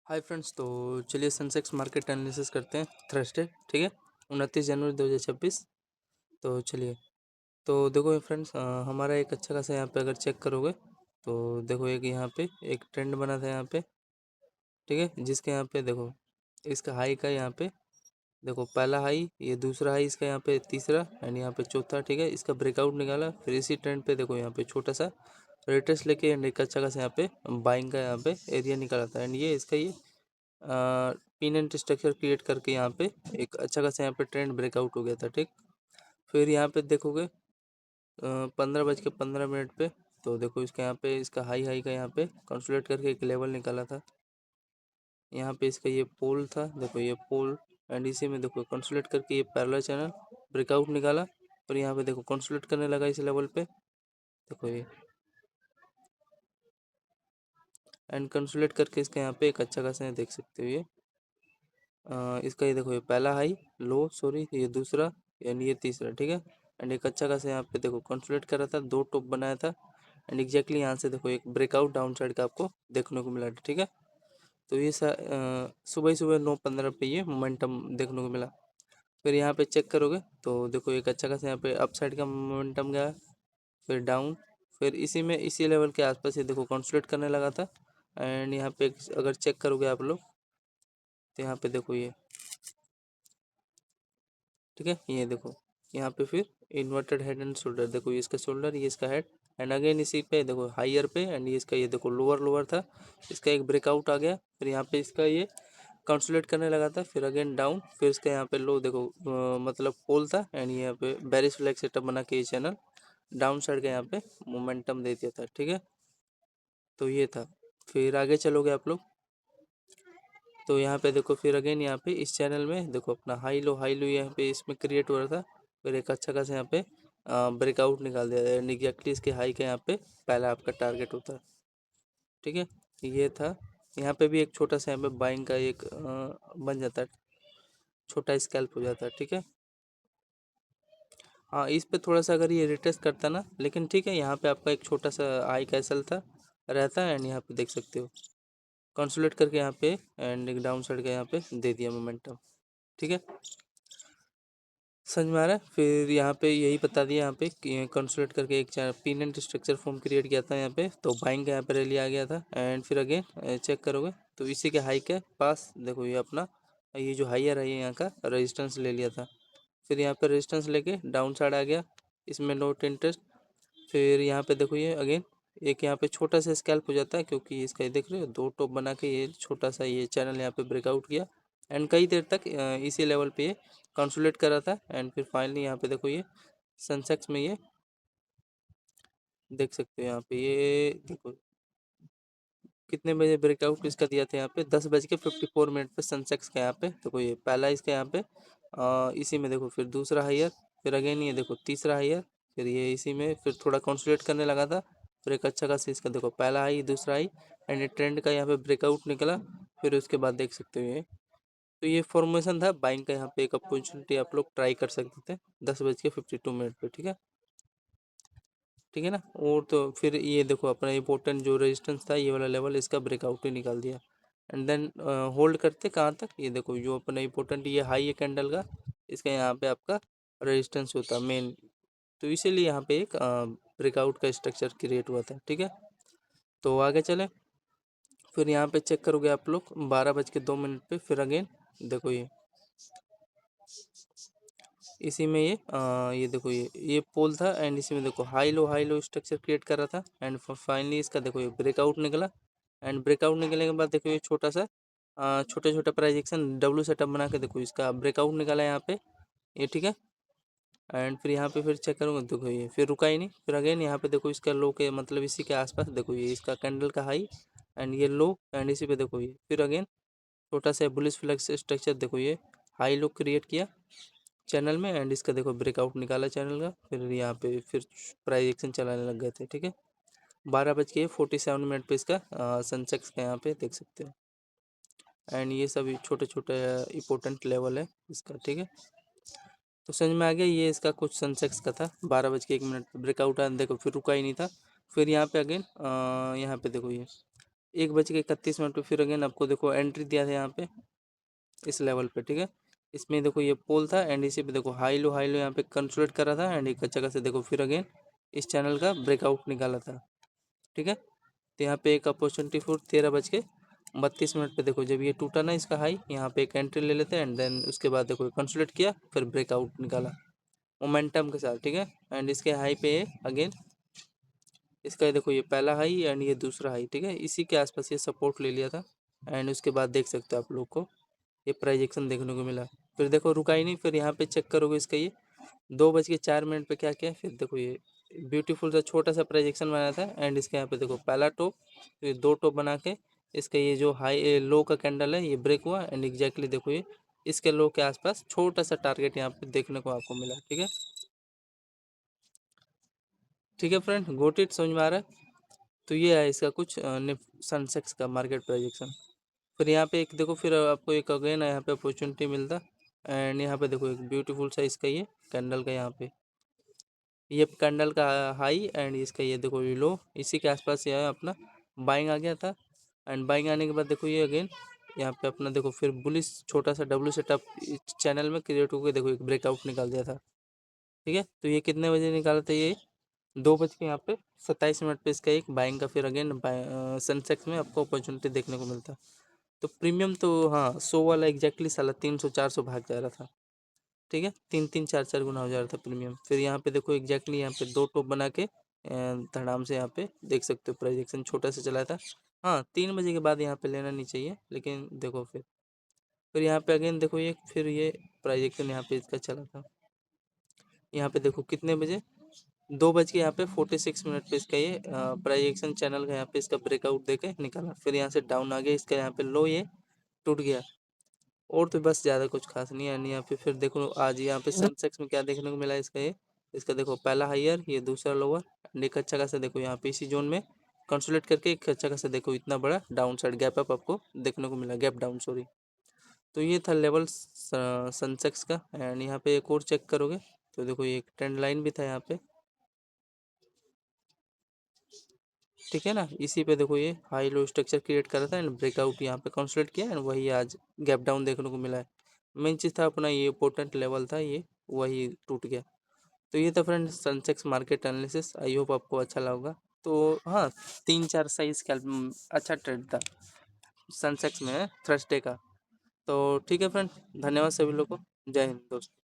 Hi friends, तो चलिए Sensex market analysis करते हैं थर्सडे। ठीक है, 29 जनवरी 2026। तो चलिए, तो देखो फ्रेंड्स, हमारा एक अच्छा खासा यहाँ पे अगर चेक करोगे तो देखो एक यहाँ पे एक ट्रेंड बना था यहाँ पे। ठीक है, जिसके यहाँ पे देखो इसका हाई का यहाँ पे देखो पहला हाई, ये दूसरा हाई इसका यहाँ पे, तीसरा एंड यहाँ पे चौथा। ठीक है, इसका ब्रेकआउट निकाला, फिर इसी ट्रेंड पे देखो यहाँ पे छोटा सा रिट्रेस लेके एंड एक अच्छा खासा यहाँ पे बाइंग का यहाँ पे एरिया निकाला था एंड ये इसका ये पिन एंड स्ट्रक्चर क्रिएट करके यहाँ पे एक अच्छा खासा यहाँ पे ट्रेंड ब्रेकआउट हो गया था। ठीक, फिर यहाँ पे देखोगे 15:15 पे, तो देखो इसका यहाँ पे इसका हाई हाई का यहाँ पे कंसोलिडेट करके एक लेवल निकाला था। यहाँ पे इसका ये पोल था, देखो ये पोल एंड इसी में देखो कंसोलिडेट करके ये पैरेलल चैनल ब्रेकआउट निकाला। और यहाँ पे देखो कंसोलिडेट करने लगा इस लेवल पे, देखो ये एंड कंसोलिडेट करके इसका यहाँ पे एक अच्छा खासा देख सकते हो ये इसका ये देखो ये पहला हाई, लो सॉरी, ये दूसरा यानी ये तीसरा। ठीक है, एंड एक अच्छा खासा यहाँ पे देखो कंसोलिडेट करा था, दो टॉप बनाया था एंड एग्जैक्टली यहाँ से देखो एक ब्रेकआउट डाउन साइड का आपको देखने को मिला। ठीक है, तो ये सुबह ही सुबह 9:15 पे ये मोमेंटम देखने को मिला। फिर यहाँ पे चेक करोगे तो देखो एक अच्छा खासा यहाँ पे अप साइड का मोमेंटम गया, फिर डाउन, फिर इसी में इसी लेवल के आसपास ये देखो कंसोलिडेट करने लगा था एंड यहाँ पे अगर चेक करोगे आप लोग तो यहाँ पे देखो ये, ठीक है, ये देखो यहाँ पे फिर इन्वर्टेड हेड एंड शोल्डर, देखो ये इसका शोल्डर, ये इसका हेड एंड अगेन इसी पे देखो हायर पे एंड ये इसका ये देखो लोअर लोअर था, इसका एक ब्रेकआउट आ गया, फिर यहाँ पे इसका ये कंसोलिडेट करने लगा था, फिर अगेन डाउन, फिर इसका यहाँ पे लो देखो मतलब पोल था एंड यहाँ पे बेरिश फ्लैग सेटअप बना के ये चैनल डाउन साइड का यहाँ पे मोमेंटम दे दिया था। ठीक है, तो ये था। फिर आगे चलोगे आप लोग तो यहाँ पे देखो फिर अगेन यहाँ पे इस चैनल में देखो अपना हाई लो यहाँ पे इसमें क्रिएट हो रहा था, फिर एक अच्छा खासा यहाँ पे ब्रेकआउट निकाल दिया एंड एग्जैक्टली इसके हाई का यहाँ पे पहला आपका टारगेट होता है। ठीक है, ये था। यहाँ पे भी एक छोटा सा यहाँ पे बाइंग का एक बन जाता है, छोटा स्कैल्प हो जाता है। ठीक है, हाँ इस पे थोड़ा सा अगर ये रिटेस्ट करता ना, लेकिन ठीक है, यहाँ पे आपका एक छोटा सा हाई का एसल था रहता है एंड यहाँ पे देख सकते हो कंसोलिडेट करके यहाँ पे एंड एक डाउन साइड का यहाँ पे दे दिया मोमेंटम। ठीक है, समझ में आ रहा है। फिर यहाँ पे यही बता दिया, यहाँ पे कंसोलिडेट करके एक pin and structure form create किया था यहाँ पे, तो बाइंग का यहाँ पे रैली आ गया था एंड फिर अगेन चेक करोगे तो इसी के हाई के पास देखो ये अपना ये जो हाइयर है ये यहाँ का रेजिस्टेंस ले लिया था, फिर यहाँ पे रेजिस्टेंस लेके डाउन साइड आ गया, इसमें नोट इंटरेस्ट। फिर यहाँ पे देखो ये अगेन एक यहाँ पे छोटा सा स्कैल्प हो जाता है, क्योंकि इसका ये देख रहे हो दो टॉप बना के ये छोटा सा ये चैनल यहाँ पे ब्रेकआउट किया एंड कई देर तक इसी लेवल पे ये कंसोलिडेट कर रहा था एंड फिर फाइनली यहाँ पे देखो ये सेंसेक्स में ये देख सकते हो यहाँ पे ये देखो कितने बजे ब्रेकआउट इसका दिया था यहाँ पे 10:54 पे सेंसेक्स का यहाँ पे देखो ये पहला इसका यहाँ पे इसी में देखो फिर दूसरा हाइयर, फिर अगेन ये देखो तीसरा हाइयर, फिर ये इसी में फिर थोड़ा कंसोलिडेट करने लगा था, फिर एक अच्छा खासा इसका देखो पहला हाई दूसरा हाई एंड ये ट्रेंड का यहाँ पे ब्रेकआउट निकला, फिर उसके बाद देख सकते हो ये, तो ये फॉर्मेशन था बाइंग का, यहाँ पे एक अपॉर्चुनिटी आप लोग ट्राई कर सकते थे 10:52 पे। ठीक है, ठीक है ना। और तो फिर ये देखो अपना इम्पोर्टेंट जो रेजिस्टेंस था ये वाला लेवल इसका ब्रेकआउट ही निकाल दिया एंड देन होल्ड करते कहाँ तक, ये देखो जो अपना इम्पोर्टेंट ये हाई है कैंडल का, इसका यहाँ पे आपका रेजिस्टेंस होता है मेन, तो इसीलिए यहाँ पे एक ब्रेकआउट का स्ट्रक्चर क्रिएट हुआ था। ठीक है, तो आगे चले, फिर यहाँ पे चेक करोगे आप लोग 12:02 पे, फिर अगेन देखो इसी में ये देखो ये पोल था एंड इसी में देखो हाई लो स्ट्रक्चर क्रिएट कर रहा था एंड फाइनली इसका देखो ये ब्रेकआउट निकला एंड ब्रेकआउट निकलने के बाद देखो ये छोटा सा छोटे छोटे प्राइजेक्शन डब्ल्यू सेटअप बना के देखो इसका ब्रेकआउट निकाला यहाँ पे ये। ठीक है, एंड फिर यहाँ पे फिर चेक करूँगा देखो ये फिर रुका ही नहीं, फिर अगेन यहाँ पे देखो इसका लो के मतलब इसी के आसपास देखो ये इसका कैंडल का हाई एंड ये लो एंड इसी पे देखो ये फिर अगेन छोटा सा बुलिश फ्लेक्स स्ट्रक्चर देखो ये हाई लो क्रिएट किया चैनल में एंड इसका देखो ब्रेकआउट निकाला चैनल का, फिर यहाँ पे फिर प्राइस एक्शन चलाने लग गए थे। ठीक है, 12:47 पे इसका सेंसेक्स का यहाँ पे देख सकते हो एंड ये सभी छोटे छोटे इंपॉर्टेंट लेवल है इसका। ठीक है, तो समझ में आ गया, ये इसका कुछ सेंसेक्स का था 12:01 पे ब्रेकआउट आया, देखो फिर रुका ही नहीं था, फिर यहाँ पे अगेन यहाँ पे देखो ये 1:31 पे फिर अगेन आपको देखो एंट्री दिया था यहाँ पे इस लेवल पे, ठीक है। इसमें देखो ये पोल था एंड इसी पे देखो हाई लो यहाँ पे कंसोलिडेट कर रहा था एंड एक अच्छा खासा देखो फिर अगेन इस चैनल का ब्रेकआउट निकाला था, ठीक है। तो यहाँ पे एक अपॉर्चुनिटी फॉर 13:32 पे देखो जब ये टूटा ना इसका हाई, यहाँ पे एक एंट्री ले लेते हैं एंड देन उसके बाद देखो कंसोलिडेट किया फिर ब्रेकआउट निकाला मोमेंटम के साथ, ठीक है। एंड इसके हाई पे अगेन इसका देखो ये पहला हाई एंड ये दूसरा हाई, ठीक है। इसी के आसपास ये सपोर्ट ले लिया था एंड उसके बाद देख सकते हो आप लोग को ये प्राइस एक्शन देखने को मिला। फिर देखो रुका ही नहीं, फिर यहाँ पे चेक करोगे इसका ये 2:04 पे क्या किया, फिर देखो ये ब्यूटीफुल सा छोटा सा प्राइस एक्शन बनाया था एंड इसके यहाँ पे देखो पहला टॉप, फिर 2 टॉप बना के इसका ये जो हाई लो का कैंडल है ये ब्रेक हुआ एंड एग्जैक्टली देखो ये इसके लो के आसपास छोटा सा टारगेट यहाँ पे देखने को आपको मिला, ठीक है। ठीक है फ्रेंड, गोट इट, समझ में आ रहा है। तो ये है इसका कुछ सनसेक्स का मार्केट प्रोजेक्शन। फिर यहाँ पे एक देखो फिर आपको एक अगेन यहाँ पे अपॉर्चुनिटी मिलता एंड यहाँ पे देखो एक ब्यूटीफुल सा इसका ये कैंडल का यहाँ पे ये कैंडल का हाई एंड इसका ये देखो ये लो, इसी के आसपास ये अपना बाइंग आ गया था एंड बाइंग आने के बाद देखो ये अगेन यहाँ पे अपना देखो फिर बुलिस छोटा सा डब्ल्यू सेटअप चैनल में क्रिएट होकर देखो एक ब्रेकआउट निकाल दिया था, ठीक है। तो ये कितने बजे निकाला था ये 2:27 पे इसका एक बाइंग का फिर अगेन सेंसेक्स में आपको अपॉर्चुनिटी देखने को मिलता। तो प्रीमियम तो हाँ 100 वाला एग्जैक्टली साला 300-400 भाग जा रहा था, ठीक है। 3-3 4-4 गुना हो जा रहा था प्रीमियम। फिर यहाँ पे देखो एग्जैक्टली यहाँ पे 2 टॉप बना के धड़ाम से यहाँ पे देख सकते हो प्रोजेक्शन छोटा सा चला था। हाँ 3 बजे के बाद यहाँ पे लेना नहीं चाहिए, लेकिन देखो फिर यहाँ पे अगेन देखो ये फिर ये प्रोजेक्शन यहाँ पे इसका चला था। यहाँ पे देखो कितने बजे 2 बज के यहाँ पे 46 मिनट पे इसका ये प्रोजेक्शन चैनल का यहाँ पे इसका ब्रेकआउट देके निकाला। फिर यहाँ से डाउन आ गया, इसका यहाँ पे लो ये टूट गया और तो बस ज़्यादा कुछ खास नहीं है। यहाँ पे फिर देखो आज यहाँ पे सेंसेक्स में क्या देखने को मिला इसका ये इसका देखो पहला हायर ये दूसरा लोअर एंड एक अच्छा खासा देखो यहाँ पे इसी जोन में कंसोलिडेट करके एक अच्छा खासा देखो इतना बड़ा डाउन साइड गैप अप आपको देखने को मिला, गैप डाउन सॉरी। तो ये था लेवल सेंसेक्स का एंड यहाँ पे एक और चेक करोगे तो देखो ये एक ट्रेंड लाइन भी था यहाँ पे, ठीक है ना। इसी पे देखो ये हाई लो स्ट्रक्चर क्रिएट कर रहा था एंड ब्रेकआउट यहाँ पे कंसोलिडेट किया एंड वही आज गैप डाउन देखने को मिला है। मेन चीज़ था अपना ये इंपॉर्टेंट लेवल था ये वही टूट गया। तो ये था friend Sensex market analysis, I hope आपको अच्छा लगा। तो हाँ 3-4 सही स्कैल्प अच्छा ट्रेड था सनसेक्स में थर्सडे का। तो ठीक है फ्रेंड, धन्यवाद सभी लोग को, जय हिंद दोस्तों।